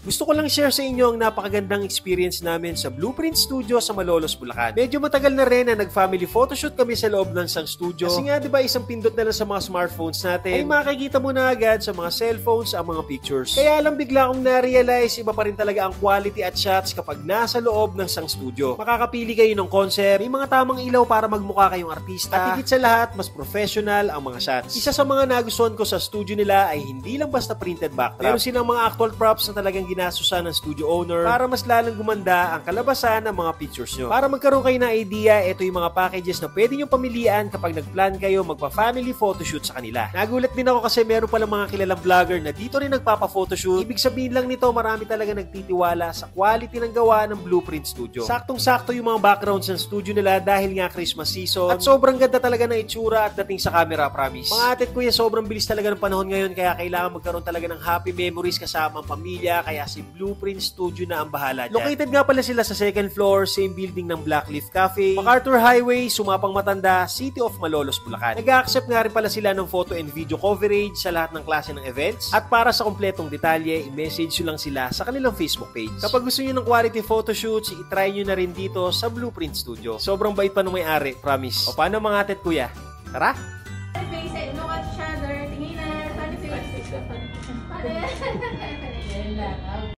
Gusto ko lang share sa inyo ang napakagandang experience namin sa Blueprint Studio sa Malolos, Bulacan. Medyo matagal na rin na nag-family photoshoot kami sa loob ng isang studio. Kasi nga, di ba, isang pindot na lang sa mga smartphones natin, ay makikita mo na agad sa mga cellphones ang mga pictures. Kaya lang bigla akong na-realize, iba pa rin talaga ang quality at shots kapag nasa loob ng isang studio. Makakapili kayo ng concept, may mga tamang ilaw para magmukha kayong artista, at higit sa lahat, mas professional ang mga shots. Isa sa mga nagustuhan ko sa studio nila ay hindi lang basta printed backdrop. Meron silang mga actual props na talagang ginasusan ng studio owner para mas lalong gumanda ang kalabasan ng mga pictures nyo. Para magkaroon kayo ng idea, ito yung mga packages na pwede nyo pamilian kapag nag-plan kayo magpa-family photoshoot sa kanila. Nagulat din ako kasi meron palang mga kilalang vlogger na dito rin nagpapa-photoshoot. Ibig sabihin lang nito, marami talaga nagtitiwala sa quality ng gawa ng Blueprint Studio. Saktong-sakto yung mga backgrounds ng studio nila dahil nga Christmas season at sobrang ganda talaga ng itsura at dating sa camera, promise. Mga ate at kuya, sobrang bilis talaga ng panahon ngayon kaya kailangan magkaroon talaga ng happy memories kasama ang pamilya, kaya si Blueprint Studio na ang bahala dyan. Located nga pala sila sa second floor, same building ng Blackleaf Cafe, MacArthur Highway, Sumapang Matanda, City of Malolos, Bulacan. Nag-accept nga rin pala sila ng photo and video coverage sa lahat ng klase ng events, at para sa kompletong detalye, i-message nyo lang sila sa kanilang Facebook page. Kapag gusto nyo ng quality photoshoots, i-try nyo na rin dito sa Blueprint Studio. Sobrang bait pa ng may-ari, promise. O paano mga ate at kuya? Tara! Look at each other. Tingin na. Funny face.